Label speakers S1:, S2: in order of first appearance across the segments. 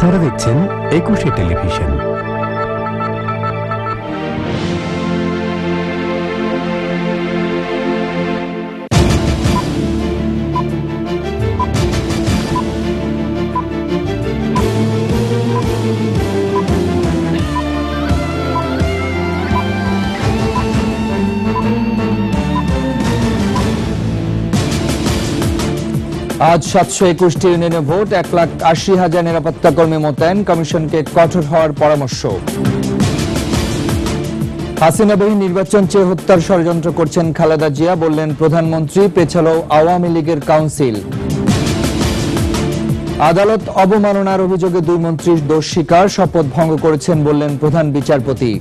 S1: আপনারা দেখছেন একুশে টেলিভিশন।
S2: আজ 721টি ইউনিয়নে ভোট, 1,80,000 নিরাপত্তা কর্মী মোতায়েন, কমিশনকে কঠোর হওয়ার পরামর্শ। হাসিনা বিহীন নির্বাচন চেয়ে হত্যার ষড়যন্ত্র করছেন খালেদা জিয়া, বললেন প্রধানমন্ত্রী, পেছালো আওয়ামী লীগের কাউন্সিল। আদালত অবমাননার অভিযোগে 2 মন্ত্রীর দোষ স্বীকার, শপথ ভঙ্গ করেছেন বললেন প্রধান বিচারপতি।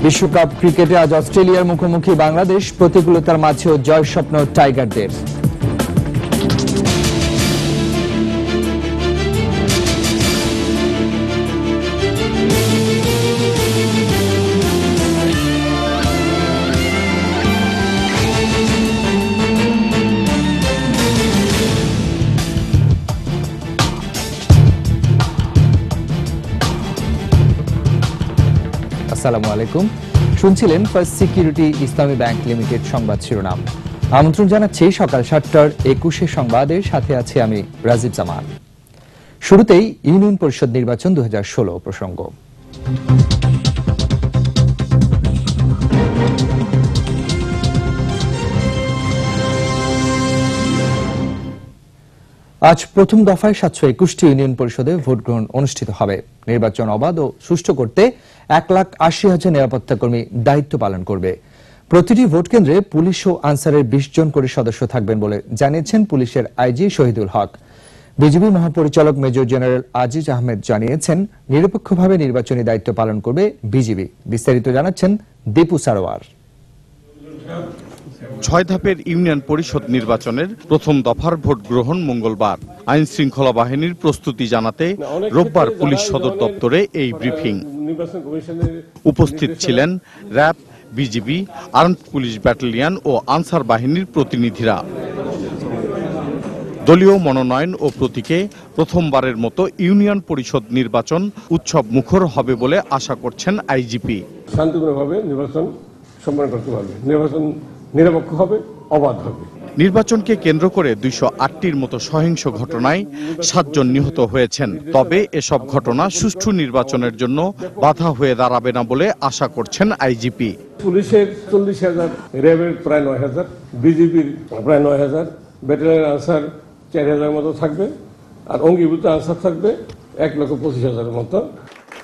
S2: বিশ্বকাপ ক্রিকেটে আজ অস্ট্রেলিয়ার মুখোমুখি বাংলাদেশ, প্রতিকূলতার মাঝেও জয় স্বপ্ন টাইগারদের। আসসালামু আলাইকুম, শুনছিলেন ফার্স্ট সিকিউরিটি ইসলামী ব্যাংক লিমিটেড সংবাদ শিরোনাম। আমন্ত্রণ জানাচ্ছি সকাল 7টার 21 সংবাদের সাথে আছি আমি রাজীব জামান। শুরুতেই ইউনিয়ন পরিষদ নির্বাচন 2016 প্রসঙ্গ। আজ প্রথম দফায় 721টি ইউনিয়ন পরিষদে ভোট গ্রহণ অনুষ্ঠিত হবে। নির্বাচন অবাধ ও সুষ্ঠু করতে 1,80,000 নিরাপত্তা কর্মী দায়িত্ব পালন করবে। প্রতিটি ভোট কেন্দ্রে পুলিশ ও আনসারের 20 জন করে সদস্য থাকবেন বলে জানিয়েছেন পুলিশের আইজি শহীদুল হক। বিজিবি মহাপরিচালক মেজর জেনারেল আজিজ আহমেদ জানিয়েছেন, নিরপেক্ষভাবে নির্বাচনী দায়িত্ব পালন করবে বিজিবি। বিস্তারিত জানাচ্ছেন দীপু সারোয়ার।
S3: 6 ধাপের ইউনিয়ন পরিষদ নির্বাচনের প্রথম দফার ভোট গ্রহণ মঙ্গলবার। আইন শৃঙ্খলা বাহিনীর প্রস্তুতি জানাতে রোববার পুলিশ সদর দপ্তরে এই ব্রিফিং। উপস্থিত ছিলেন RAB, BGB, armed police battalion ও আনসার বাহিনীর প্রতিনিধিরা। দলীয় মনোনয়ন ও প্রতীকে প্রথমবারের মতো ইউনিয়ন পরিষদ নির্বাচন উৎসব মুখর হবে বলে আশা করছেন আইজিপি।
S4: শান্তিপূর্ণভাবে নির্বাচন সম্পন্ন করতে পারবে, নির্বাচন নিরপেক্ষ হবে, অবাধ হবে।
S3: নির্বাচনকে কেন্দ্র করে 208টির মতো সহিংস ঘটনায় 7 জন নিহত হয়েছেন। তবে এসব ঘটনা সুষ্ঠু নির্বাচনের জন্য বাধা হয়ে দাঁড়াবে না বলে আশা করছেন আইজিপি।
S4: পুলিশের 40,000, র্যাবের প্রায় 9,000, বিজিবির প্রায় 9,000, ব্যাটালিয়ন আনসার 4,000 মতো থাকবে, আর অঙ্গীভূত আনসার থাকবে 1,25,000 মতো।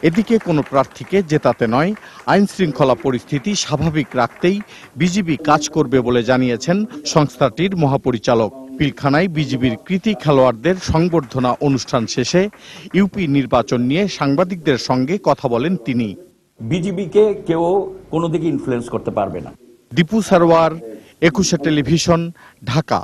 S3: এদিকে কোনো প্রার্থীকে জেতাতে নয়, আইন শৃঙ্খলা পরিস্থিতি স্বাভাবিক রাখতেই বিজিবি কাজ করবে বলে জানিয়েছেন সংস্থাটির মহাপরিচালক। পিলখানায় বিজিবির কৃতি খেলোয়াড়দের সংবর্ধনা অনুষ্ঠান শেষে ইউপি নির্বাচন নিয়ে সাংবাদিকদের সঙ্গে কথা বলেন তিনি।
S5: বিজিবিকে কেউ কোনো দিকে ইনফ্লুয়েন্স করতে পারবে না।
S3: দীপু সারোয়ার, একুশে টেলিভিশন, ঢাকা।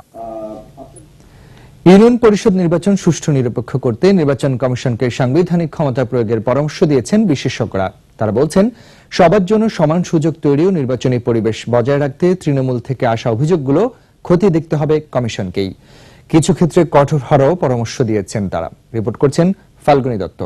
S2: ইউনিয়ন পরিষদ নির্বাচন সুষ্ঠু নিরপেক্ষ করতে নির্বাচন কমিশনকে সাংবিধানিক ক্ষমতা প্রয়োগের পরামর্শ দিয়েছেন বিশেষজ্ঞরা। তারা বলছেন, সবার জন্য সমান সুযোগ তৈরি ও নির্বাচনী পরিবেশ বজায় রাখতে তৃণমূল থেকে আসা অভিযোগগুলো খতিয়ে দেখতে হবে কমিশনকেই। কিছু ক্ষেত্রে কঠোর হওয়ারও পরামর্শ দিয়েছেন তারা। রিপোর্ট করছেন ফাল্গুনী দত্ত।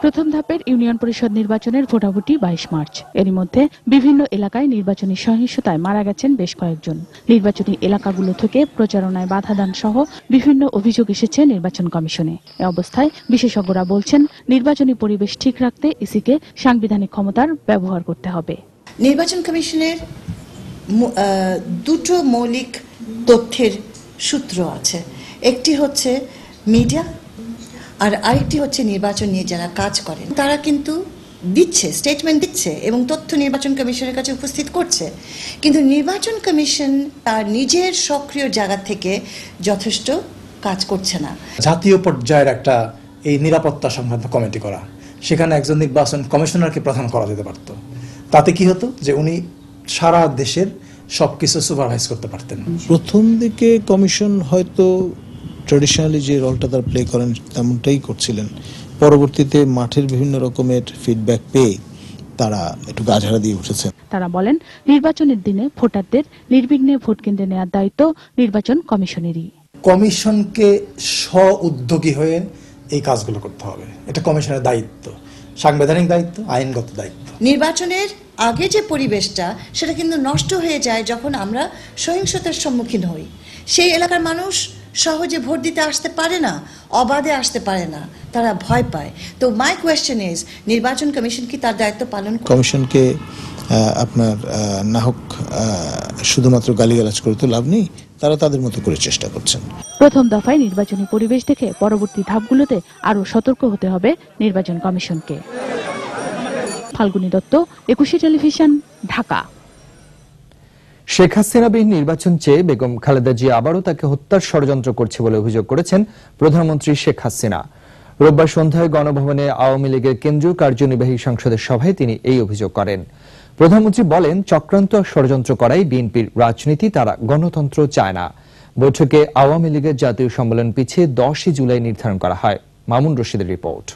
S6: প্রথম ধাপের ইউনিয়ন পরিষদ নির্বাচনের ভোটাভুটি 22 মার্চ। এরই মধ্যে বিভিন্ন এলাকায় নির্বাচনী সহিংসতায় মারা গেছেন বেশ কয়েকজন। নির্বাচনী এলাকাগুলো থেকে প্রচারণায় বাধা দান সহ বিভিন্ন অভিযোগ এসেছে নির্বাচন কমিশনে। এ অবস্থায় বিশেষজ্ঞরা বলছেন, নির্বাচনী পরিবেশ ঠিক রাখতে ইসিকে সাংবিধানিক ক্ষমতার ব্যবহার করতে হবে।
S7: নির্বাচন কমিশনের 2টো মৌলিক তথ্যের সূত্র আছে। একটি হচ্ছে মিডিয়া, আর আরেকটি হচ্ছে নির্বাচন নিয়ে যারা কাজ করেন তারা কিন্তু দিচ্ছে, স্টেটমেন্ট দিচ্ছে এবং তথ্য নির্বাচন কমিশনের কাছে উপস্থিত করছে। কিন্তু নির্বাচন কমিশন তার নিজের সক্রিয় জায়গা থেকে যথেষ্ট কাজ করছে না।
S8: জাতীয় পর্যায়ের একটা এই নিরাপত্তা সংক্রান্ত কমিটি করা, সেখানে একজন নির্বাচন কমিশনারকে প্রধান করা যেতে পারত। তাতে কি হতো যে উনি সারা দেশের সবকিছু সুপারভাইজ করতে পারতেন।
S9: প্রথম দিকে কমিশন হয়তো ট্র্যাডিশনালি যে রোলটা তার প্লে করেন তেমনটাই করছিলেন। পরবর্তীতে মাঠের বিভিন্ন রকমের ফিডব্যাক পেয়ে তারা একটু গাঝাড়া দিয়ে উঠেছে।
S6: তারা বলেন, নির্বাচনের দিনে ভোটারদের নির্বিঘ্নে ভোট কেন্দ্রে নেওয়ার দায়িত্ব নির্বাচন কমিশনেরই।
S8: কমিশনকে স্ব-উদ্যোগী হয়ে এই কাজগুলো করতে হবে। এটা কমিশনের দায়িত্ব, সাংবিধানিক দায়িত্ব, আইনগত দায়িত্ব।
S7: নির্বাচনের আগে যে পরিবেশটা সেটা কিন্তু নষ্ট হয়ে যায় যখন আমরা সহিংসতার সম্মুখীন হই। সেই এলাকার মানুষ সহজে ভোট দিতে আসতে পারে না, অবাধে আসতে পারে না, তারা ভয় পায়। তো মাই কোয়েশ্চেন ইজ, নির্বাচন কমিশন কি তার দায়িত্ব পালন করে?
S9: কমিশনকে আপনার না হোক শুধুমাত্র গালিগালাজ করে তো লাভ নেই, তারা তাদের মতো করে চেষ্টা করছেন।
S6: প্রথম দফায় নির্বাচনী পরিবেশ দেখে পরবর্তী ধাপগুলোতে আরও সতর্ক হতে হবে নির্বাচন কমিশনকে। ফাল্গুনী দত্ত, একুশে টেলিভিশন, ঢাকা।
S2: শেখ হাসিনাবিহীন নির্বাচন চেয়ে বেগম খালেদা জিয়া আবারও তাকে হত্যার ষড়যন্ত্র করছে বলে অভিযোগ করেছেন প্রধানমন্ত্রী শেখ হাসিনা। রোববার সন্ধ্যায় গণভবনে আওয়ামী লীগের কেন্দ্রীয় কার্যনির্বাহী সংসদের সভায় তিনি এই অভিযোগ করেন। প্রধানমন্ত্রী বলেন, চক্রান্ত ষড়যন্ত্র করাই বিএনপির রাজনীতি, তারা গণতন্ত্র চায় না। বৈঠকে আওয়ামী লীগের জাতীয় সম্মেলন পিছিয়ে 10 জুলাই নির্ধারণ করা হয়। মামুন রশিদের রিপোর্ট।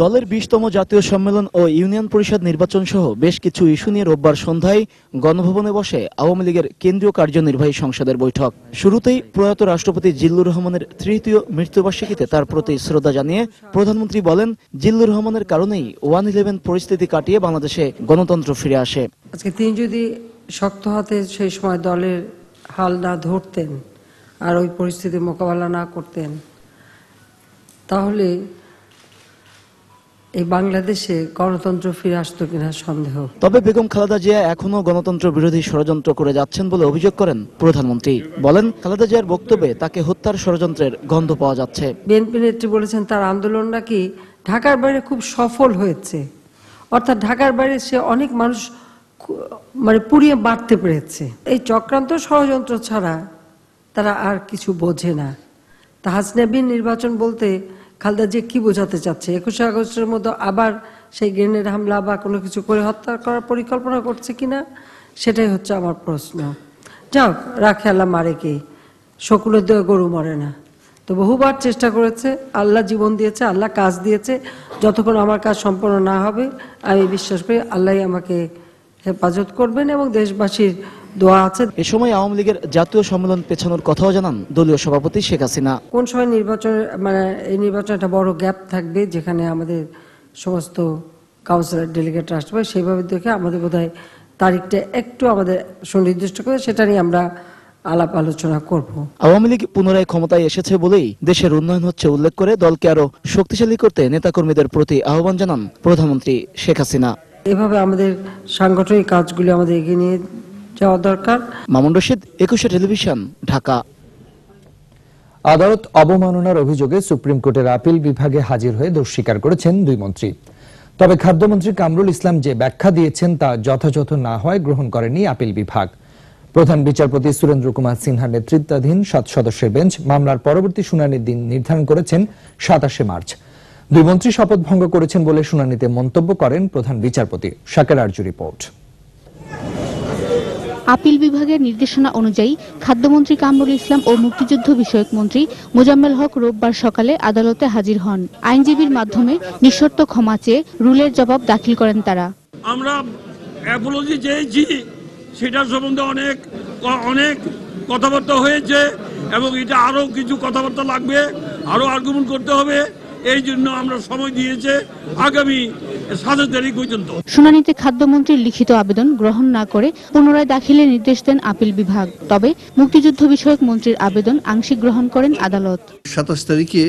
S10: দলের 20তম জাতীয় সম্মেলন ও ইউনিয়ন পরিষদ নির্বাচন সহ বেশ কিছু ইস্যু নিয়ে রোববার সন্ধ্যায় গণভবনে বসে আওয়ামী লীগের কেন্দ্রীয় কার্যনির্বাহী সংসদের বৈঠক। শুরুতেই প্রয়াত রাষ্ট্রপতি জিল্লুর রহমানের তৃতীয় মৃত্যুবার্ষিকীতে তার প্রতি শ্রদ্ধা জানিয়ে প্রধানমন্ত্রী বলেন, জিল্লুর রহমানের কারণেই 1-11 পরিস্থিতি কাটিয়ে বাংলাদেশে গণতন্ত্র ফিরে আসে।
S11: আজকে তিনি যদি শক্ত হাতে সেই সময় দলের হাল না ধরতেন আর ওই পরিস্থিতির মোকাবেলা না করতেন, তাহলে এই বাংলাদেশে গণতন্ত্র ফিরে আসতো কিনা সন্দেহ।
S10: তবে বেগম খালেদা জিয়া এখনো গণতন্ত্র বিরোধী ষড়যন্ত্র করে যাচ্ছেন বলে অভিযোগ করেন প্রধানমন্ত্রী। বলেন, খালেদা জিয়ার বক্তব্যে তাকে হত্যার ষড়যন্ত্রের গন্ধ পাওয়া যাচ্ছে।
S11: বিএনপি নেত্রী বলেছেন তার আন্দোলন নাকি ঢাকার বাইরে খুব সফল হয়েছে, অর্থাৎ ঢাকার বাইরে সে অনেক মানুষ মানে পুড়িয়ে বাড়তে পেরেছে। এই চক্রান্ত ষড়যন্ত্র ছাড়া তারা আর কিছু বোঝে না। তা হাসিনাবিহীন নির্বাচন বলতে খালেদা জিয়া কি বোঝাতে চাচ্ছে? 21শে আগস্টের মতো আবার সেই গ্রেনেড হামলা বা কোনো কিছু করে হত্যা করার পরিকল্পনা করছে কিনা, সেটাই হচ্ছে আমার প্রশ্ন। যাও, রাখে আল্লাহ মারে কে, শকুনের দেওয়া গরু মরে না। তো বহুবার চেষ্টা করেছে, আল্লাহ জীবন দিয়েছে, আল্লাহ কাজ দিয়েছে। যতক্ষণ আমার কাজ সম্পন্ন না হবে আমি বিশ্বাস করি আল্লাহ আমাকে হেফাজত করবেন এবং দেশবাসীর দোয়া আছে।
S10: এ সময় আওয়ামী লীগের জাতীয় সম্মেলন পেছানোর কথাও জানান দলীয় সভাপতি শেখ হাসিনা।
S11: কোন সময় নির্বাচন, মানে এই নির্বাচন একটা বড় গ্যাপ থাকবে যেখানে আমাদের সমস্ত কাউন্সিলর ডেলিগেট আসবে, সেইভাবে দেখে আমাদের বোধহয় তারিখটা একটু আমাদের সুনির্দিষ্ট করে সেটা নিয়ে আমরা আলাপ আলোচনা করব।
S10: আওয়ামী লীগ পুনরায় ক্ষমতায় এসেছে বলেই দেশের উন্নয়ন হচ্ছে উল্লেখ করে দলকে আরো শক্তিশালী করতে নেতাকর্মীদের প্রতি আহ্বান জানান প্রধানমন্ত্রী শেখ হাসিনা।
S11: এভাবে আমাদের সাংগঠনিক কাজগুলি আমাদের এগিয়ে নিয়ে যাওয়া দরকার।
S10: মামুন রশিদ, একুশে টেলিভিশন, ঢাকা।
S2: আদালত অবমাননার অভিযোগে সুপ্রিম কোর্টের আপিল বিভাগে হাজির হয়ে দোষ স্বীকার করেছেন 2 মন্ত্রী। তবে খাদ্যমন্ত্রী কামরুল ইসলাম যে ব্যাখ্যা দিয়েছেন তা যথাযথ না হয় গ্রহণ করেনি আপিল বিভাগ। প্রধান বিচারপতি সুরেন্দ্র কুমার সিনহার নেতৃত্বাধীন 7 সদস্যের বেঞ্চ মামলার পরবর্তী শুনানির দিন নির্ধারণ করেছেন 27শে মার্চ। 2 মন্ত্রী শপথ ভঙ্গ করেছেন বলে শুনানিতে মন্তব্য করেন প্রধান বিচারপতি। শাকের আরজু রিপোর্ট।
S6: আপিল বিভাগের নির্দেশনা অনুযায়ী খাদ্যমন্ত্রী কামরুল ইসলাম ও মুক্তিযুদ্ধ বিষয়ক মন্ত্রী মোজাম্মেল হক রোববার সকালে আদালতে হাজির হন। আইনজীবীর মাধ্যমে নিঃশর্ত ক্ষমা চেয়ে রুলের জবাব দাখিল করেন তারা।
S12: আমরা অ্যাপোলজি চেয়েছি, সেটা সম্বন্ধে অনেক কথাবার্তা হয়েছে এবং এটা আরো কিছু কথাবার্তা লাগবে, আরো আর্গুমেন্ট করতে হবে। এই জন্য আমরা সময় দিয়েছে আগামী 7 তারিখ পর্যন্ত।
S6: শুনানিতে খাদ্যমন্ত্রীর লিখিত আবেদন গ্রহণ না করে পুনরায় দাখিলের নির্দেশ দেন আপিল বিভাগ। তবে মুক্তিযুদ্ধ বিষয়ক মন্ত্রীর আবেদন আংশিক গ্রহণ করেন আদালত।
S13: 27 তারিখে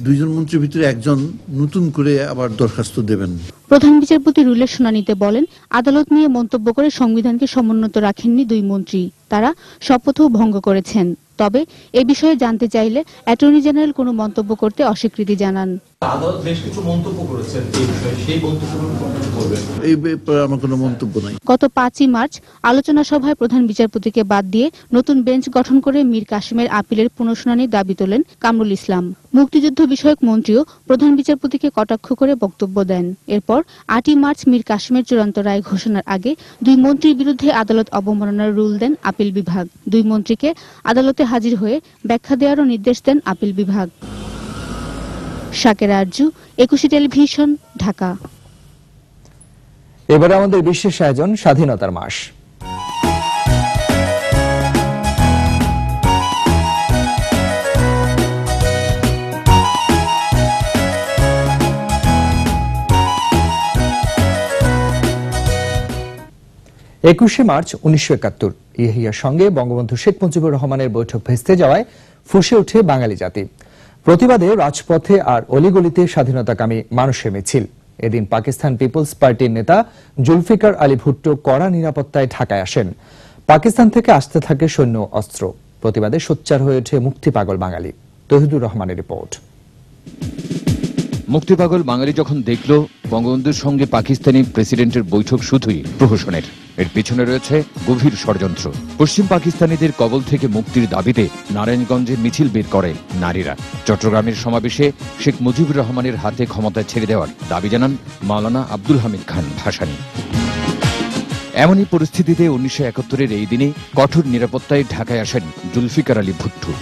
S13: 2 জন মন্ত্রীর ভিতরে একজন নতুন করে আবার দরখাস্ত দেবেন।
S6: প্রধান বিচারপতি রুলের শুনানিতে বলেন, আদালত নিয়ে মন্তব্য করে সংবিধানকে সমুন্নত রাখেননি 2 মন্ত্রী, তারা শপথও ভঙ্গ করেছেন। তবে এ বিষয়ে জানতে চাইলে অ্যাটর্নি জেনারেল কোনো মন্তব্য করতে অস্বীকৃতি জানান।
S14: আদালত বেশ কিছু মন্তব্য করেছেন এই বিষয়ে, সেই মন্তব্যগুলো করবেন?
S13: এই ব্যাপারে আমার কোনো মন্তব্য নাই।
S6: গত 5ই মার্চ আলোচনা সভায় প্রধান বিচারপতিকে বাদ দিয়ে নতুন বেঞ্চ গঠন করে মীর কাসেমের আপিলের পুনঃশুনানির দাবি তোলেন কামরুল ইসলাম। মুক্তিযুদ্ধ বিষয়ক মন্ত্রীও প্রধান বিচারপতিকে কটাক্ষ করে বক্তব্য দেন। এরপর 8ই মার্চ মীর কাসেমের চূড়ান্ত রায় ঘোষণার আগে 2 মন্ত্রীর বিরুদ্ধে আদালত অবমাননার রুল দেন আপিল বিভাগ। 2 মন্ত্রীকে আদালতে হাজির হয়ে ব্যাখ্যা দেওয়ারও নির্দেশ দেন আপিল বিভাগ। শাকের আরজু, একুশে টেলিভিশন, ঢাকা।
S2: এবারে আমাদের বিশেষ আয়োজন স্বাধীনতার মাস। 21শে মার্চ 1971 ইয়াহিয়ার সঙ্গে বঙ্গবন্ধু শেখ মুজিবুর রহমানের বৈঠক ভেস্তে যাওয়ায় ফুঁসে ওঠে বাঙালি জাতি। প্রতিবাদে রাজপথে আর অলিগলিতে স্বাধীনতাকামী মানুষের মিছিল। এদিন পাকিস্তান পিপলস পার্টির নেতা জুলফিকার আলী ভুট্টো কড়া নিরাপত্তায় ঢাকায় আসেন। পাকিস্তান থেকে আসতে থাকে সৈন্য অস্ত্র। প্রতিবাদে সোচ্চার হয়ে ওঠে মুক্তি পাগল বাঙালি। তহিদুর রহমানের রিপোর্ট।
S15: মুক্তিপাগল বাঙালি যখন দেখল বঙ্গবন্ধুর সঙ্গে পাকিস্তানি প্রেসিডেন্টের বৈঠক শুধুই প্রহসনের, এর পিছনে রয়েছে গভীর ষড়যন্ত্র। পশ্চিম পাকিস্তানিদের কবল থেকে মুক্তির দাবিতে নারায়ণগঞ্জে মিছিল বের করে নারীরা। চট্টগ্রামের সমাবেশে শেখ মুজিবুর রহমানের হাতে ক্ষমতা ছেড়ে দেওয়ার দাবি জানান মাওলানা আব্দুল হামিদ খান ভাসানী। এমনই পরিস্থিতিতে 1971-এর এই দিনে কঠোর নিরাপত্তায় ঢাকায় আসেন জুলফিকার আলী ভুট্টো।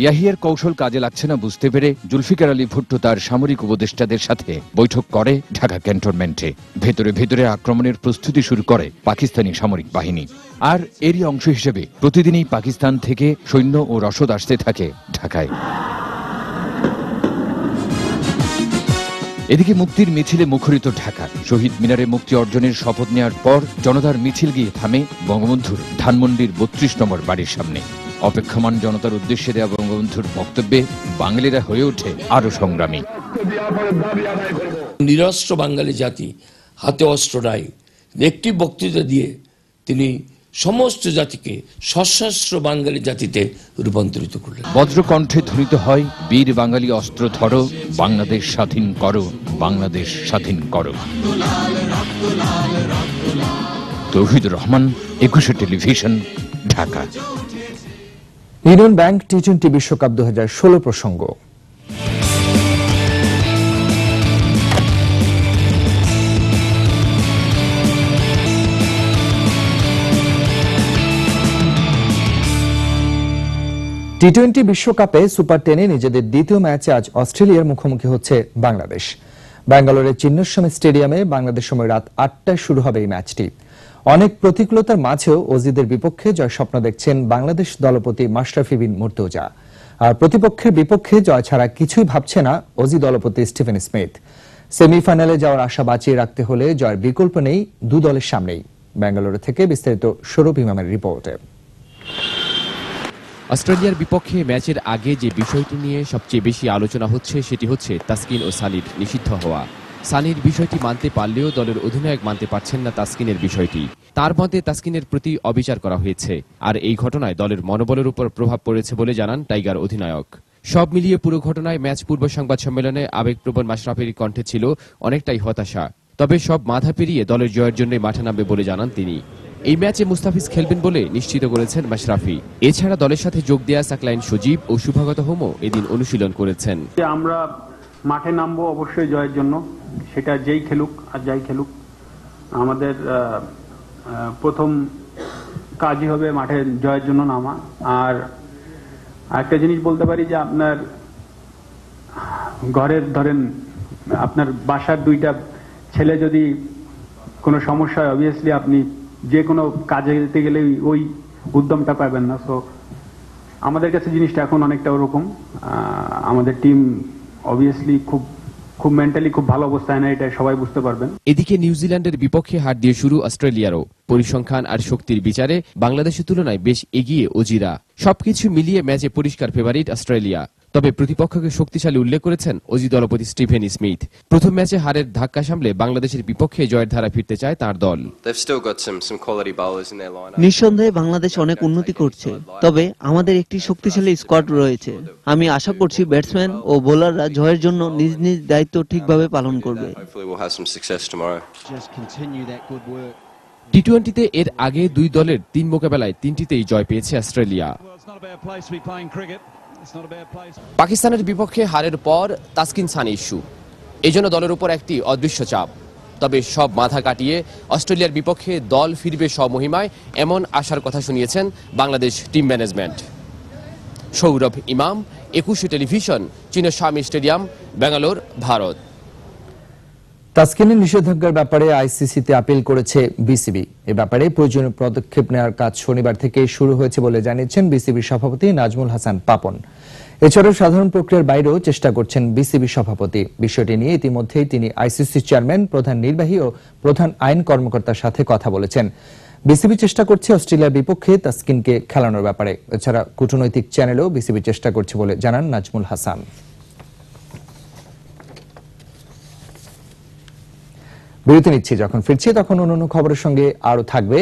S15: ইয়াহিয়ার কৌশল কাজে লাগছে না বুঝতে পেরে জুলফিকার আলী ভুট্টো তার সামরিক উপদেষ্টাদের সাথে বৈঠক করে ঢাকা ক্যান্টনমেন্টে। ভেতরে ভেতরে আক্রমণের প্রস্তুতি শুরু করে পাকিস্তানি সামরিক বাহিনী। আর এরই অংশ হিসেবে প্রতিদিনই পাকিস্তান থেকে সৈন্য ও রসদ আসতে থাকে ঢাকায়। এদিকে মুক্তির মিছিলে মুখরিত ঢাকা। শহীদ মিনারে মুক্তি অর্জনের শপথ নেওয়ার পর জনতার মিছিল গিয়ে থামে বঙ্গবন্ধুর ধানমন্ডির 32 নম্বর বাড়ির সামনে। অপেক্ষমান জনতার উদ্দেশ্যে দেওয়া বঙ্গবন্ধুর বক্তব্যে বাঙালিরা হয়ে ওঠে আরো সংগ্রামী।
S16: নিরস্ত্র বাঙালি জাতি, হাতে অস্ত্র নাই, একটি বক্তৃতা দিয়ে তিনি সমস্ত জাতিকে সশস্ত্র বাঙালি জাতিতে রূপান্তরিত করলেন।
S15: বজ্রকণ্ঠে ধ্বনিত হয় বীর বাঙালি অস্ত্র ধরো, বাংলাদেশ স্বাধীন করো, বাংলাদেশ স্বাধীন করো। তৌহিদুর রহমান, একুশে টেলিভিশন, ঢাকা।
S2: ইউনিয়ন ব্যাংক টি-20 বিশ্বকাপ 2016 প্রসঙ্গ। টি-20 বিশ্বকাপে সুপার 10-এ নিজেদের দ্বিতীয় ম্যাচে আজ অস্ট্রেলিয়ার মুখোমুখি হচ্ছে বাংলাদেশ। ব্যাঙ্গালোরের চিন্নস্বামী স্টেডিয়ামে বাংলাদেশ সময় রাত 8টায় শুরু হবে এই ম্যাচটি। অনেক প্রতিকূলতার মাঝেও অজিদের বিপক্ষে জয় স্বপ্ন দেখছেন বাংলাদেশ দলপতি মাশরাফি বিন মুর্তজা। আর প্রতিপক্ষের বিপক্ষে জয় ছাড়া কিছুই ভাবছে না অজি দলপতি স্টিফেন স্মিথ। সেমিফাইনালে যাওয়ার আশা বাঁচিয়ে রাখতে হলে জয়ের বিকল্প নেই দু দলের সামনেই। ব্যাঙ্গালোর থেকে বিস্তারিত সৌরভ ইমামের রিপোর্টে।
S17: অস্ট্রেলিয়ার বিপক্ষে ম্যাচের আগে যে বিষয়টি নিয়ে সবচেয়ে বেশি আলোচনা হচ্ছে সেটি হচ্ছে তাসকিন ও সানির নিষিদ্ধ হওয়া। সানির বিষয়টি মানতে পারলেও দলের অধিনায়ক মানতে পারছেন না তাসকিনের বিষয়টি। তার মতে তাসকিনের প্রতি অবিচার করা হয়েছে, আর এই ঘটনায় দলের মনোবলের উপর প্রভাব পড়েছে বলে জানান টাইগার অধিনায়ক। সব মিলিয়ে পুরো ঘটনায় ম্যাচ পূর্ব সংবাদ সম্মেলনে আবেগপ্রবণ মাশরাফির কণ্ঠে ছিল অনেকটাই হতাশা। তবে সব বাধা পেরিয়ে দলের জয়ের জন্য মাঠে নামবে বলে জানান তিনি। এই ম্যাচে মুস্তাফিজ খেলবেন বলে নিশ্চিত করেছেন মাশরাফি। এছাড়া দলের সাথে যোগ দেয়া সাকলাইন সজীব ও শুভাগত হোমও এদিন অনুশীলন করেছেন।
S18: আমরা মাঠে নামবো অবশ্যই জয়ের জন্য, সেটা যেই খেলুক আর যাই খেলুক। আমাদের প্রথম কাজই হবে মাঠে জয়ের জন্য নামা। আর একটা জিনিস বলতে পারি যে আপনার ঘরের ধরেন আপনার বাসার দুইটা ছেলে যদি কোনো সমস্যা হয়, অবভিয়াসলি আপনি যে কোনো কাজে যেতে গেলে ওই উদ্যমটা পাবেন না। সো আমাদের কাছে জিনিসটা এখন অনেকটা ওরকম। আমাদের টিম অবভিয়াসলি খুব মেন্টালি খুব ভালো অবস্থায় না, এটা সবাই বুঝতে পারবেন।
S17: এদিকে নিউজিল্যান্ডের বিপক্ষে হার দিয়ে শুরু অস্ট্রেলিয়ারও। পরিসংখ্যান আর শক্তির বিচারে বাংলাদেশের তুলনায় বেশ এগিয়ে অজিরা। সবকিছু মিলিয়ে ম্যাচে পরিষ্কার ফেভারিট অস্ট্রেলিয়া। তবে প্রতিপক্ষকে শক্তিশালী উল্লেখ করেছেন অজি দলপতি স্টিফেন স্মিথ। প্রথম ম্যাচে হারের ধাক্কা সামলে বাংলাদেশের বিপক্ষে জয়ের ধারা ফিরতে চায় তার দল।
S19: নিঃসন্দেহে বাংলাদেশ অনেক উন্নতি করছে, তবে আমাদের একটি শক্তিশালী স্কোয়াড রয়েছে। আমি আশা করছি ব্যাটসম্যান ও বোলাররা জয়ের জন্য নিজ নিজ দায়িত্ব ঠিকভাবে পালন করবে।
S17: টি-20-তে এর আগে দুই দলের 3 মোকাবেলায় 3টিতেই জয় পেয়েছে অস্ট্রেলিয়া। পাকিস্তানের বিপক্ষে হারের পর তাসকিন সানি ইস্যু, এজন্য দলের উপর একটি অদৃশ্য চাপ। তবে সব বাধা কাটিয়ে অস্ট্রেলিয়ার বিপক্ষে দল ফিরবে স্বমহিমায়, এমন আশার কথা শুনিয়েছেন বাংলাদেশ টিম ম্যানেজমেন্ট। সৌরভ ইমাম, একুশে টেলিভিশন, চিন্নস্বামী স্টেডিয়াম, ব্যাঙ্গালোর, ভারত।
S2: তাসকিনের নিষেধাজ্ঞার ব্যাপারে আইসিসিতে আপিল করেছে বিসিবি। এ ব্যাপারে প্রয়োজনীয় পদক্ষেপ নেওয়ার কাজ শনিবার থেকে শুরু হয়েছে বলে জানিয়েছেন বিসিবি সভাপতি নাজমুল হাসান পাপন। এছাড়াও সাধারণ প্রক্রিয়ার বাইরেও চেষ্টা করছেন বিসিবি সভাপতি। বিষয়টি নিয়ে ইতিমধ্যেই তিনি আইসিসি চেয়ারম্যান, প্রধান নির্বাহী ও প্রধান আইন কর্মকর্তার সাথে কথা বলেছেন। বিসিবি চেষ্টা করছে অস্ট্রেলিয়ার বিপক্ষে তাসকিনকে খেলানোর ব্যাপারে। এছাড়া কূটনৈতিক চ্যানেলেও বিসিবি চেষ্টা করছে বলে জানান নাজমুল হাসান। বিরতি নিচ্ছি, যখন ফিরছি তখন অন্যান্য খবরের সঙ্গে আরো থাকবে।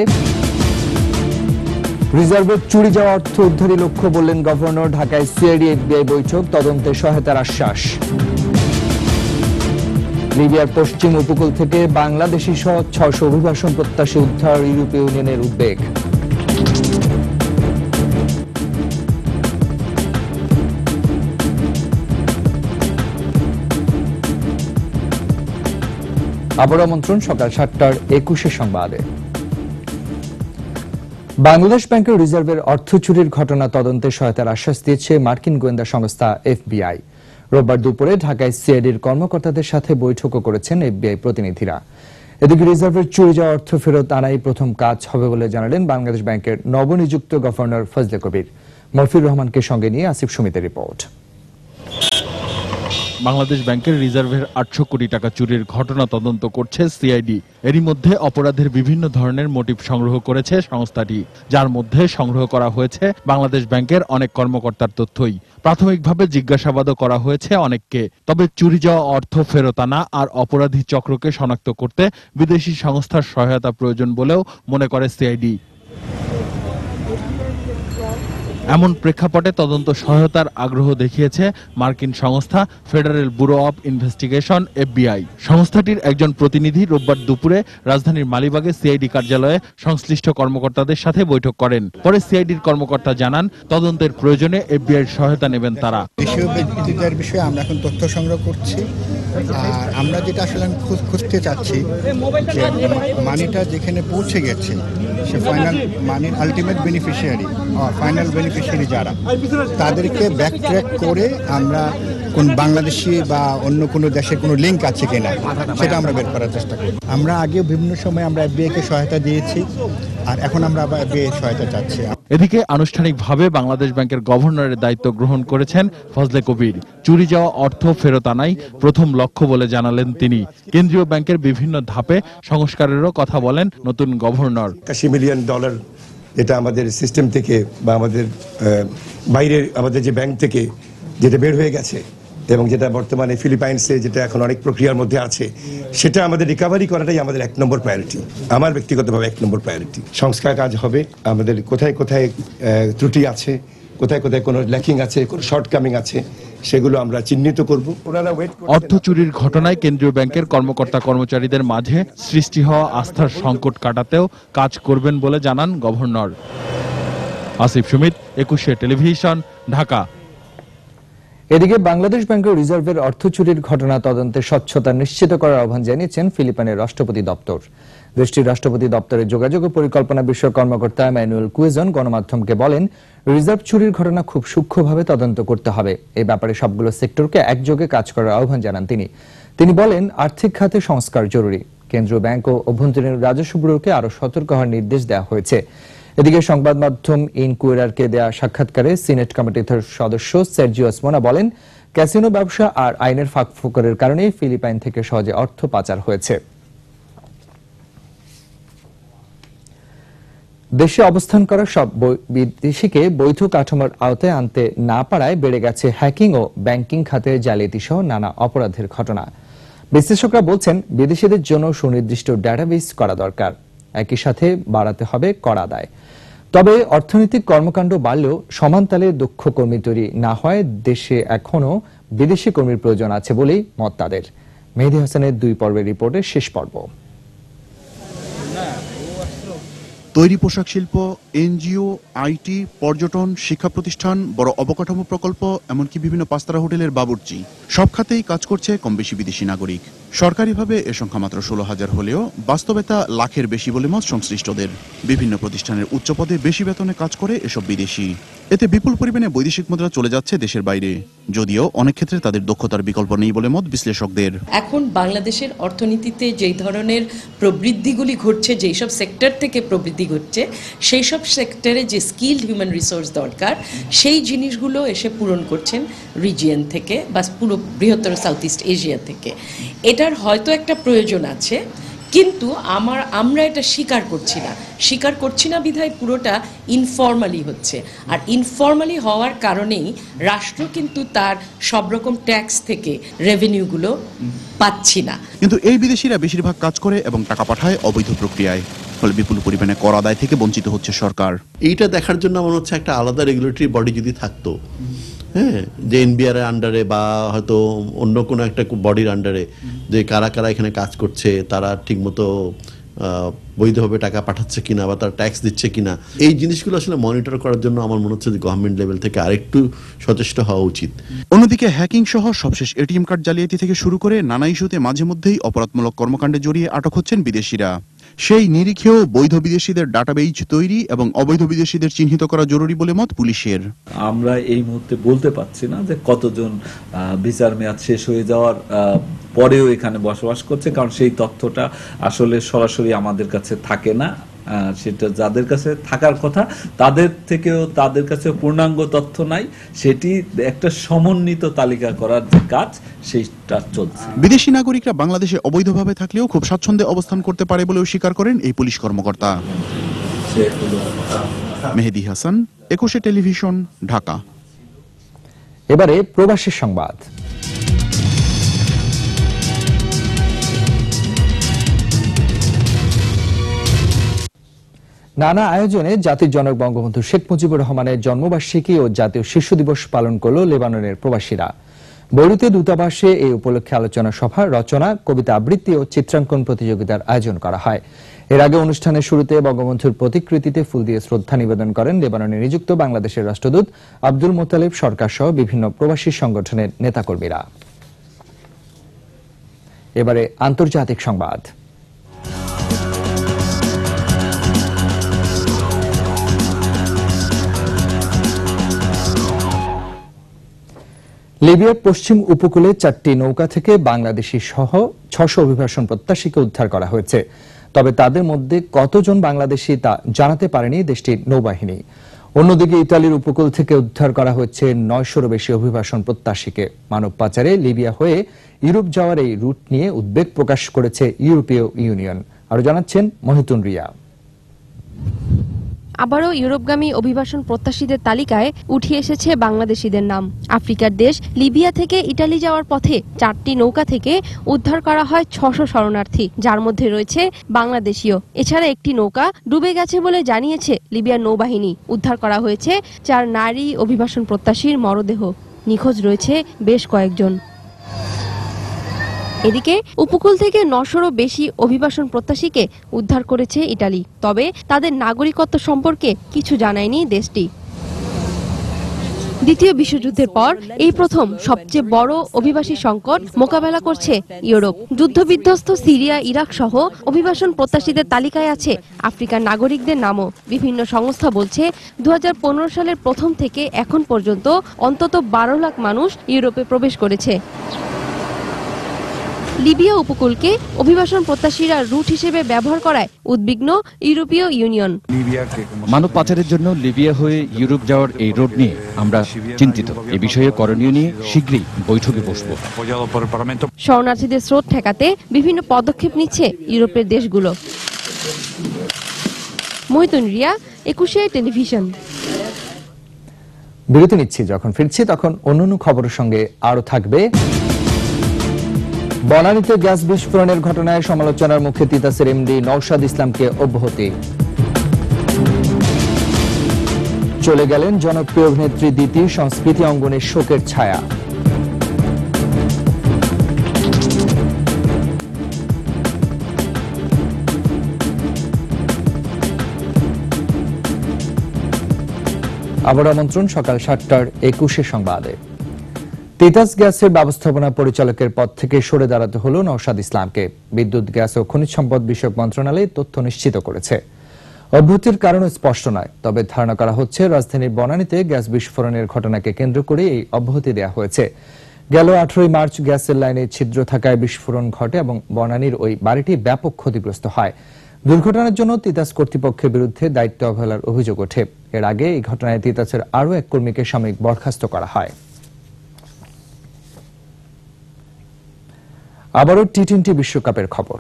S2: রিজার্ভের চুরি যাওয়া অর্থ উদ্ধারই লক্ষ্য বললেন গভর্নর। ঢাকায় সিআইডি এফবিআই বৈঠক, তদন্তে সহায়তার আশ্বাস। লিবিয়ার পশ্চিম উপকূল থেকে বাংলাদেশি সহ 600 অভিবাসন প্রত্যাশী উদ্ধার, ইউরোপীয় ইউনিয়নের উদ্বেগ। আবার আমন্ত্রণ সকাল 7টার 21 সংবাদে। বাংলাদেশ ব্যাংকের রিজার্ভের অর্থ চুরির ঘটনা তদন্তে সহায়তার আশ্বাস দিয়েছে মার্কিন গোয়েন্দা সংস্থা এফবিআই। রোববার দুপুরে ঢাকায় সিআইডির কর্মকর্তাদের সাথে বৈঠকও করেছেন এফবিআই প্রতিনিধিরা। এদিকে রিজার্ভের চুরি যাওয়া অর্থ ফেরত আনাই প্রথম কাজ হবে বলে জানালেন বাংলাদেশ ব্যাংকের নবনিযুক্ত গভর্নর ফজলে কবির। মরফির রহমানকে সঙ্গে নিয়ে আসিফ সুমিতের রিপোর্ট।
S20: বাংলাদেশ ব্যাংকের রিজার্ভের 800 কোটি টাকা চুরির ঘটনা তদন্ত করছে সিআইডি। এরই মধ্যে অপরাধের বিভিন্ন ধরনের মোটিভ সংগ্রহ করেছে সংস্থাটি, যার মধ্যে সংগ্রহ করা হয়েছে বাংলাদেশ ব্যাংকের অনেক কর্মকর্তার তথ্যই। প্রাথমিকভাবে জিজ্ঞাসাবাদও করা হয়েছে অনেককে। তবে চুরি যাওয়া অর্থ ফেরত আনা আর অপরাধী চক্রকে শনাক্ত করতে বিদেশি সংস্থার সহায়তা প্রয়োজন বলেও মনে করে সিআইডি। এমন প্রেক্ষাপটে তদন্ত সহায়তার আগ্রহ দেখিয়েছে মার্কিন সংস্থা federal bureau of investigation FBI. সংস্থাটির একজন প্রতিনিধি রোববার দুপুরে রাজধানীর মালিবাগে সিআইডি কার্যালয়ে সংশ্লিষ্ট কর্মকর্তাদের সাথে বৈঠক করেন। পরে সিআইডির কর্মকর্তা জানান, তদন্তের প্রয়োজনে এফবিআইয়ের সহায়তা নেবেন তারা।
S21: দেশীয় ব্যক্তিদের বিষয়ে আমরা এখন তথ্য সংগ্রহ করছি, আর আমরা যেটা আসলে খুঁজতে চাচ্ছি যে মানিটা যেখানে পৌঁছে গেছে সে ফাইনাল মানির আলটিমেট বেনিফিশিয়ারি ফাইনাল বেনিফিশিয়ারি যারা, তাদেরকে ব্যাক ট্র্যাক করে আমরা কোন বাংলাদেশি বা অন্য কোনো দেশের কোনো লিঙ্ক আছে কিনা সেটা আমরা বের করার চেষ্টা করি। আমরা আগে বিভিন্ন সময় আমরা এফবিআইকে সহায়তা দিয়েছি, আর এখন আমরা আবার এফবিআই সহায়তা চাচ্ছি।
S20: এদিকে আনুষ্ঠানিকভাবে বাংলাদেশ ব্যাংকের গভর্নরের দায়িত্ব গ্রহণ করেছেন ফজলে কবির। চুরি যাওয়া অর্থ ফেরত আনাই প্রথম লক্ষ্য বলে জানালেন তিনি। কেন্দ্রীয় ব্যাংকের বিভিন্ন ধাপে সংস্কারেরও কথা বলেন নতুন গভর্নর।
S22: $80 মিলিয়ন যেটা আমাদের সিস্টেম থেকে বা আমাদের বাইরের আমাদের যে ব্যাংক থেকে যেটা বের হয়ে গেছে এবং যেটা বর্তমানে ফিলিপাইন্সে যেটা এখন অনেক প্রক্রিয়ার মধ্যে আছে, সেটা আমাদের রিকভারি করাটাই আমাদের 1 নম্বর প্রায়োরিটি। আমার ব্যক্তিগতভাবে 1 নম্বর প্রায়োরিটি। সংস্কার কাজ হবে, আমাদের কোথায় কোথায় ত্রুটি আছে, কোথায় কোথায় কোনো ল্যাকিং আছে, কোনো শর্টকামিং আছে, সেগুলো আমরা চিহ্নিত করব।
S20: অর্থ চুরির ঘটনায় কেন্দ্রীয় ব্যাংকের কর্মকর্তা কর্মচারীদের মাঝে সৃষ্টি হওয়া আস্থার সংকট কাটাতেও কাজ করবেন বলে জানান গভর্নর। আসিফ সুমিত, 21 টেলিভিশন, ঢাকা।
S2: এদিকে বাংলাদেশ ব্যাংকের রিজার্ভের অর্থ চুরির ঘটনা তদন্তে স্বচ্ছতা নিশ্চিত করার আহ্বান জানিয়েছেন ফিলিপাইনের রাষ্ট্রপতি দপ্তর। দেশটির রাষ্ট্রপতি দপ্তরের যোগাযোগ ও পরিকল্পনা বিষয়ক কর্মকর্তা ম্যানুয়েল কুয়েজন গণমাধ্যমকে বলেন, রিজার্ভ চুরির ঘটনা খুব সূক্ষ্মভাবে তদন্ত করতে হবে। এই ব্যাপারে সবগুলো সেক্টরকে একযোগে কাজ করার আহ্বান জানান তিনি বলেন, আর্থিক খাতে সংস্কার জরুরি। কেন্দ্রীয় ব্যাংক ও অভ্যন্তরীণ রাজস্ব ব্যুরোকে আরো সতর্ক হওয়ার নির্দেশ দেওয়া হয়েছে। এদিকে সংবাদ মাধ্যম ইনকুয়েরারকে দেয়া সাক্ষাৎকারে সিনেট কমিটির সদস্য সের্জিও ওসমোনা বলেন, ক্যাসিনো ব্যবসা আর আইনের ফাঁকফোকরের কারণে ফিলিপাইন থেকে সহজে অর্থ পাচার হয়েছে। দেশে অবস্থান করা সব বিদেশিকে বৈধ কাঠামোর আওতায় আনতে না পারায় বেড়ে গেছে হ্যাকিং ও ব্যাংকিং খাতে জালিয়াতি সহ নানা অপরাধের ঘটনা। বিশ্লেষকরা বলছেন, বিদেশিদের জন্য সুনির্দিষ্ট ডেটাবেস করা দরকার, একই সাথে বাড়াতে হবে কর আদায়। তবে অর্থনৈতিক কর্মকাণ্ড বাড়লেও সমান তালে দক্ষ কর্মী তৈরি না হয় দেশে এখনো বিদেশি কর্মীর প্রয়োজন আছে বলেই মত তাদের। মেহেদী হাসানের 2 পর্বের রিপোর্টের শেষ পর্ব।
S23: তৈরি পোশাক শিল্প, এনজিও, আইটি, পর্যটন, শিক্ষা প্রতিষ্ঠান, বড় অবকাঠামো প্রকল্প, এমনকি বিভিন্ন পাঁচতারা হোটেলের বাবুর্চি, সব খাতেই কাজ করছে কম বেশি বিদেশি নাগরিক। সরকারিভাবে এ সংখ্যা মাত্র 16,000 হলেও বাস্তবতা লাখের বেশি বলে মত সংশ্লিষ্টদের। বিভিন্ন প্রতিষ্ঠানের উচ্চ পদে বেশি বেতনে কাজ করে এসব বিদেশি। এতে বিপুল পরিমাণে বৈদেশিক মুদ্রা চলে যাচ্ছে দেশের বাইরে, যদিও অনেক ক্ষেত্রে তাদের দক্ষতার বিকল্প নেই বলে মত বিশ্লেষকদের।
S1: এখন বাংলাদেশের অর্থনীতিতে যেই ধরনের প্রবৃদ্ধিগুলি ঘটছে, যেই সব সেক্টর থেকে প্রবৃদ্ধি ঘটছে, সেই সব সেক্টরে যে স্কিলড হিউম্যান রিসোর্স দরকার, সেই জিনিসগুলো এসে পূরণ করছেন রিজিয়ন থেকে বা পুরো বৃহত্তর সাউথ ইস্ট এশিয়া থেকে। এটার হয়তো একটা প্রয়োজন আছে, কিন্তু আমরা এটা স্বীকার করছি না বিধায় পুরোটা ইনফর্মালি হচ্ছে। আর ইনফর্মালি হওয়ার কারণেই রাষ্ট্র কিন্তু তার সব রকম ট্যাক্স থেকে রেভিনিউগুলো পাচ্ছি না।
S23: কিন্তু এই বিদেশিরা বেশিরভাগ কাজ করে এবং টাকা পাঠায় অবৈধ প্রক্রিয়ায়, ফলে বিপুল পরিমাণে কর আদায় থেকে বঞ্চিত হচ্ছে সরকার।
S4: এইটা দেখার জন্য আমার হচ্ছে একটা আলাদা রেগুলেটরি বডি যদি থাকতো, হ্যাঁ, যে এনবিআর এর আন্ডারে বা হয়তো অন্য কোনো একটা বডির আন্ডারে, যে কারা কারা এখানে কাজ করছে, তারা ঠিকমতো বৈধভাবে টাকা পাঠাচ্ছে কিনা বা তারা ট্যাক্স দিচ্ছে কিনা, এই জিনিসগুলো আসলে মনিটর করার জন্য আমার মনে হচ্ছে যে গভর্নমেন্ট লেভেল থেকে আরেকটু সচেষ্ট হওয়া উচিত।
S23: অন্যদিকে হ্যাকিং সহ সবশেষ এটিএম কার্ড জালিয়াতি থেকে শুরু করে নানা ইস্যুতে মাঝে মধ্যেই অপরাধমূলক কর্মকাণ্ডে জড়িয়ে আটক হচ্ছেন বিদেশিরা। সেই নিরিখেও বৈধ বিদেশিদের ডাটাবেজ তৈরি এবং অবৈধ বিদেশিদের চিহ্নিত করা জরুরি বলে মত পুলিশের।
S5: আমরা এই মুহূর্তে বলতে পারছি না যে কতজন ভিসার মেয়াদ শেষ হয়ে যাওয়ার পরেও এখানে বসবাস করছে, কারণ সেই তথ্যটা আসলে সরাসরি আমাদের কাছে থাকে না। সেটা যাদের কাছে থাকার কথা তাদের কাছে পূর্ণাঙ্গ তথ্য নাই, সেটি একটা সমন্বিত তালিকা করার যে কাজ সেইটা চলছে।
S23: বিদেশি নাগরিকরা বাংলাদেশে অবৈধভাবে থাকলেও খুব স্বাচ্ছন্দ্যে অবস্থান করতে পারে বলেও স্বীকার করেন এই পুলিশ কর্মকর্তা। মেহেদী হাসান, 21 টেলিভিশন, ঢাকা।
S2: এবারে প্রবাসী সংবাদ। নানা আয়োজনে জাতির জনক বঙ্গবন্ধু শেখ মুজিবুর রহমানের জন্মবার্ষিকী ও জাতীয় শিশু দিবস পালন করল লেবাননের প্রবাসীরা। বৈরুতে দূতাবাসে এই উপলক্ষে আলোচনা সভা, রচনা, কবিতা আবৃত্তি ও চিত্রাঙ্কন প্রতিযোগিতার আয়োজন করা হয়। এর আগে অনুষ্ঠানের শুরুতে বঙ্গবন্ধুর প্রতিকৃতিতে ফুল দিয়ে শ্রদ্ধা নিবেদন করেন লেবাননে নিযুক্ত বাংলাদেশের রাষ্ট্রদূত আব্দুল মোতালেব সরকার সহ বিভিন্ন প্রবাসী সংগঠনের নেতাকর্মীরা। এবারে আন্তর্জাতিক সংবাদ। লিবিয়ার পশ্চিম উপকূলে 4টি নৌকা থেকে বাংলাদেশি সহ 600 অভিবাসন প্রত্যাশীকে উদ্ধার করা হয়েছে। তবে তাদের মধ্যে কতজন বাংলাদেশি তা জানাতে পারেনি দেশটির নৌবাহিনী। অন্যদিকে ইতালির উপকূল থেকে উদ্ধার করা হয়েছে 900-এরও বেশি অভিবাসন প্রত্যাশীকে। মানব পাচারে লিবিয়া হয়ে ইউরোপ যাওয়ার এই রুট নিয়ে উদ্বেগ প্রকাশ করেছে ইউরোপীয় ইউনিয়ন। আরো জানাচ্ছেন মহিতুন রিয়া।
S24: আবারও ইউরোপগামী অভিবাসন প্রত্যাশীদের তালিকায় উঠে এসেছে বাংলাদেশিদের নাম। আফ্রিকার দেশ লিবিয়া থেকে ইটালি যাওয়ার পথে 4টি নৌকা থেকে উদ্ধার করা হয় 600 শরণার্থী, যার মধ্যে রয়েছে বাংলাদেশীয়। এছাড়া একটি নৌকা ডুবে গেছে বলে জানিয়েছে লিবিয়ার নৌবাহিনী। উদ্ধার করা হয়েছে 4 নারী অভিবাসন প্রত্যাশীর মরদেহ। নিখোঁজ রয়েছে বেশ কয়েকজন। এদিকে উপকূল থেকে 900-এরও বেশি অভিবাসন প্রত্যাশীকে উদ্ধার করেছে ইটালি। তবে তাদের নাগরিকত্ব সম্পর্কে কিছু জানায়নি দেশটি। দ্বিতীয় বিশ্বযুদ্ধের পর এই প্রথম সবচেয়ে বড় অভিবাসী সংকট মোকাবেলা করছে ইউরোপ। যুদ্ধবিধ্বস্ত সিরিয়া, ইরাক সহ অভিবাসন প্রত্যাশীদের তালিকায় আছে আফ্রিকার নাগরিকদের নামও। বিভিন্ন সংস্থা বলছে 2015 সালের প্রথম থেকে এখন পর্যন্ত অন্তত 12 লাখ মানুষ ইউরোপে প্রবেশ করেছে। লিবিয়া উপকূলকে অভিবাসন প্রত্যাশীরা রুট হিসেবে ব্যবহার করায় উদ্বিগ্ন ইউরোপীয় ইউনিয়ন।
S15: মানব পাচারের জন্য লিবিয়া হয়ে ইউরোপ যাওয়ার এই রোড নিয়ে আমরা চিন্তিত। এ বিষয়ে করণীয় নিয়ে শীঘ্রই বৈঠকে বসব।
S24: শরণার্থীদের স্রোত ঠেকাতে বিভিন্ন পদক্ষেপ নিচ্ছে ইউরোপের দেশগুলো। মহিতুন রিয়া, 21 টেলিভিশন।
S2: বিরতি নিচ্ছি, যখন ফিরছি তখন অন্যান্য খবরের সঙ্গে আরো থাকবে। বনানীতে গ্যাস বিস্ফোরণের ঘটনায় সমালোচনার মুখে তিতাসের এমডি নওশাদ ইসলামকে অব্যাহতি। চলে গেলেন জনপ্রিয় অভিনেত্রী দিতি, সংস্কৃতি অঙ্গনে শোকের ছায়া। আবার আমন্ত্রণ সকাল 7টার 21 সংবাদে। তিতাস গ্যাসের ব্যবস্থাপনা পরিচালকের পদ থেকে সরে দাঁড়াতে হলো নওশাদ ইসলামকে। বিদ্যুৎ, গ্যাস ও খনিজ সম্পদ বিষয়ক মন্ত্রণালয় তথ্য নিশ্চিত করেছে। অব্যাহতির কারণ স্পষ্ট নয়, তবে ধারণা করা হচ্ছে রাজধানীর বনানীতে গ্যাস বিস্ফোরণের ঘটনাকে কেন্দ্র করে এই অব্যাহতি দেওয়া হয়েছে। গেল 18 মার্চ গ্যাসের লাইনে ছিদ্র থাকায় বিস্ফোরণ ঘটে এবং বনানীর ওই বাড়িটি ব্যাপক ক্ষতিগ্রস্ত হয়। দুর্ঘটনার জন্য তিতাস কর্তৃপক্ষের বিরুদ্ধে দায়িত্ব অবহেলার অভিযোগ ওঠে। এর আগে এই ঘটনায় তিতাসের আরও এক কর্মীকে সাময়িক বরখাস্ত করা হয়। আবারও টি-20 বিশ্বকাপের খবর।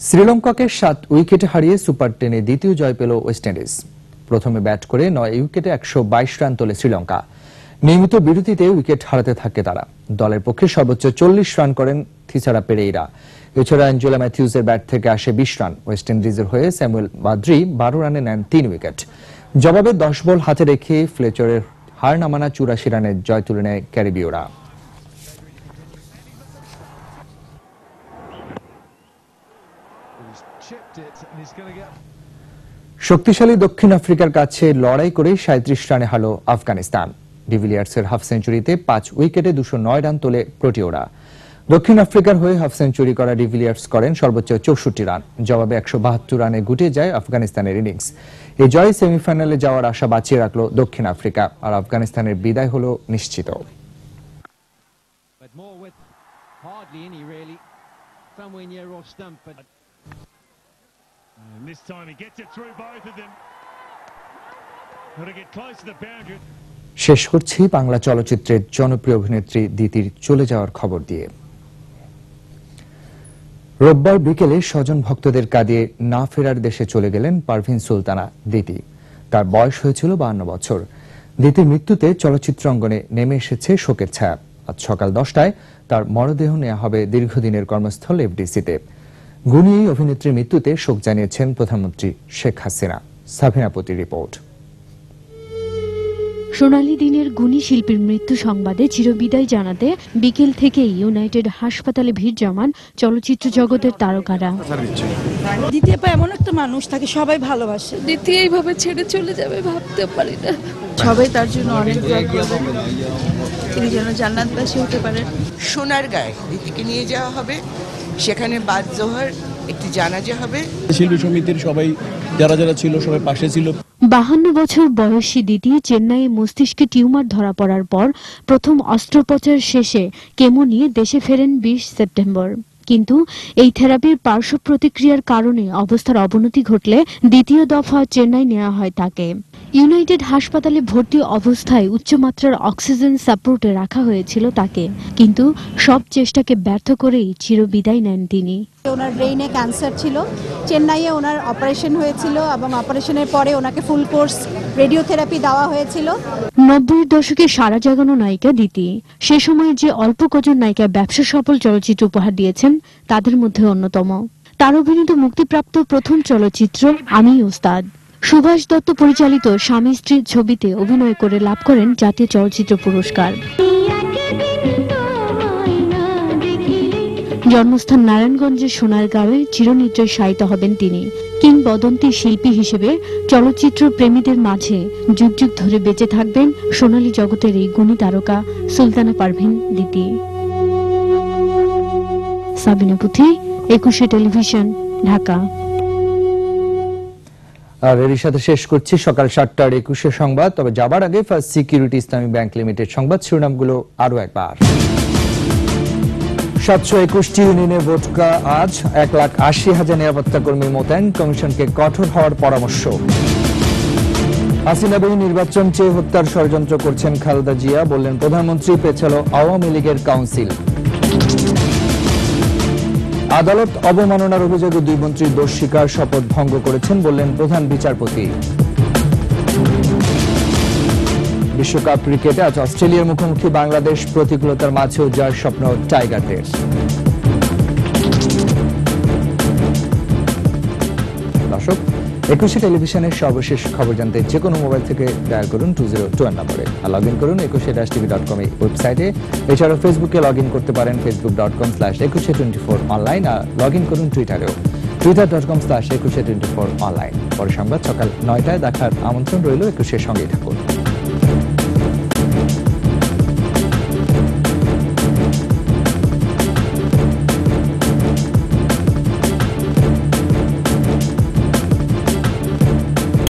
S2: শ্রীলঙ্কাকে 7 উইকেটে হারিয়ে সুপার 10-এ দ্বিতীয় জয় পেল ওয়েস্ট ইন্ডিজ। প্রথমে ব্যাট করে 9 উইকেটে 122 রান তোলে শ্রীলঙ্কা। নিয়মিত বিরতিতে উইকেট হারাতে থাকে তারা। দলের পক্ষে সর্বোচ্চ 40 রান করেন থিসারা পেরেইরা। এছাড়া অ্যাঞ্জেলা ম্যাথিউসের ব্যাট থেকে আসে 20 রান। ওয়েস্ট ইন্ডিজের হয়ে স্যামুয়েল বাদ্রি 12 রানে নেন 3 উইকেট। জবাবে 10 বল হাতে রেখে ফ্লেচারের হার নামানা 84 রানের জয় তুলে নেয় ক্যারিবীয়রা। শক্তিশালী দক্ষিণ আফ্রিকার কাছে লড়াই করে 37 রানে হারল আফগানিস্তান। ডিভিলিয়ার্সের হাফ সেঞ্চুরিতে 5 উইকেটে 209 রান তোলে প্রোটিওরা। দক্ষিণ আফ্রিকার হয়ে হাফ সেঞ্চুরি করা ডিভিলিয়ার্স করেন সর্বোচ্চ 64 রান। জবাবে 172 রানে গুটিয়ে যায় আফগানিস্তানের ইনিংস। এই জয় সেমিফাইনালে যাওয়ার আশা বাঁচিয়ে রাখল দক্ষিণ আফ্রিকা, আর আফগানিস্তানের বিদায় হল নিশ্চিত। শেষ করছি বাংলা চলচ্চিত্রের জনপ্রিয় অভিনেত্রী দিতির চলে যাওয়ার খবর দিয়ে। রোববার বিকেলে স্বজন ভক্তদের কাঁদিয়ে না ফেরার দেশে চলে গেলেন পারভিন সুলতানা দিতি। তার বয়স হয়েছিল 52 বছর। দিতির মৃত্যুতে চলচ্চিত্র অঙ্গনে নেমে এসেছে শোকের ছায়া। আজ সকাল 10টায় তার মরদেহ নেওয়া হবে দীর্ঘদিনের কর্মস্থল এফডিসিতে। গুণী এই অভিনেত্রীর মৃত্যুতে শোক জানিয়েছেন প্রধানমন্ত্রী শেখ হাসিনা। সাবিনাপতির রিপোর্ট।
S3: সোনালী দিনের গুণী শিল্পীর মৃত্যু সংবাদে চিরবিদায় জানাতে বিকেল থেকেই ইউনাইটেড হাসপাতালে ভিড় জমান চলচ্চিত্র জগতের তারকারা।
S7: দ্বিতীয় এমন একটা মানুষ তাকে সবাই ভালোবাসে,
S8: দ্বিতীয় এইভাবে ছেড়ে চলে যাবে ভাবতে পারি না।
S7: সবাই তার জন্য অনেক দোয়া করবেন, তিনি যেন জান্নাতবাসী হতে পারেন।
S9: সোনারগাঁয়ে দিদিকে নিয়ে যাওয়া হবে, সেখানে বাদ জোহর একটি জানাজা হবে।
S25: শিল্পী সমিতির সবাই যারা যারা ছিল সবাই পাশে ছিল।
S3: 52 বছর বয়সী দিতি চেন্নাইয়ে মস্তিষ্কে টিউমার ধরা পড়ার পর প্রথম অস্ত্রোপচার শেষে কেমো নিয়ে দেশে ফেরেন 20 সেপ্টেম্বর। কিন্তু এই থেরাপির পার্শ্ব প্রতিক্রিয়ার কারণে অবস্থার অবনতি ঘটলে দ্বিতীয় দফা চেন্নাই নেওয়া হয় তাকে। ইউনাইটেড হাসপাতালে ভর্তি অবস্থায় উচ্চমাত্রার অক্সিজেন সাপোর্টে রাখা হয়েছিল তাকে, কিন্তু সব চেষ্টাকে ব্যর্থ করেই চিরবিদায় নেন তিনি।
S26: ওনার ব্রেইনে ক্যান্সার ছিল, চেন্নাইয়ে ওনার অপারেশন হয়েছিল এবং অপারেশনের পরে ওনাকে ফুল কোর্স রেডিওথেরাপি দেওয়া হয়েছিল।
S3: 90-এর দশকে সারা জাগানো নায়িকা দিতি। সে সময় যে অল্প কজন নায়িকা ব্যবসা সফল চলচ্চিত্র উপহার দিয়েছেন তাদের মধ্যে অন্যতম। তার অভিনীত মুক্তিপ্রাপ্ত প্রথম চলচ্চিত্র আমি ওস্তাদ। সুভাষ দত্ত পরিচালিত স্বামী স্ত্রী ছবিতে অভিনয় করে লাভ করেন জাতীয় চলচ্চিত্র পুরস্কার। জন্মস্থান নারায়ণগঞ্জের সোনারগাঁওয়ে চিরনিদ্রায় শায়িত হবেন তিনি। কিংবদন্তি শিল্পী হিসেবে চলচ্চিত্র প্রেমীদের মাঝে যুগ যুগ ধরে বেঁচে থাকবেন সোনালী জগতের এই গুণী তারকা সুলতানা পারভিন দিতি। সাবিনা পুথি, 21 টেলিভিশন, ঢাকা।
S2: আর এর সাথে শেষ করছি সকাল 7টার 21 সংবাদ। তবে যাবার আগে ফার্স্ট সিকিউরিটি ইসলামী ব্যাংক লিমিটেড সংবাদ শিরোনামগুলো আরো একবার। 721টি ইউনিয়নে ভোটকা আজ, 1,80,000 নিরাপত্তা কর্মী মোতায়েন, কমিশনকে কঠোর হওয়ার পরামর্শ। হাসিনাবিহীন নির্বাচন চেয়ে হত্যার ষড়যন্ত্র করছেন খালেদা জিয়া, বললেন প্রধানমন্ত্রী, পেছালো আওয়ামী লীগের কাউন্সিল। আদালত অবমাননার অভিযোগে 2 মন্ত্রী দোষ স্বীকার, শপথ ভঙ্গ করেছেন, বললেন প্রধান বিচারপতি। বিশ্বকাপ ক্রিকেটে আজ অস্ট্রেলিয়ার মুখোমুখি বাংলাদেশ, প্রতিকূলতার মাঝেও জয়ের স্বপ্ন টাইগারদের। দর্শক, একুশে টেলিভিশনের সর্বশেষ খবর জানতে যে কোনো মোবাইল থেকে ডায়াল করুন 2021 নম্বরে আর লগ ইন করুন ekushe-tv.com ওয়েবসাইটে। এছাড়াও ফেসবুকে লগ ইন করতে পারেন facebook.com/ekushe24 online R log in করুন টুইটারেও twitter.com/ekushe24 অনলাইন। পরে সংবাদ সকাল 9টায় দেখার আমন্ত্রণ রইল। একুশের সঙ্গেই থাকুন।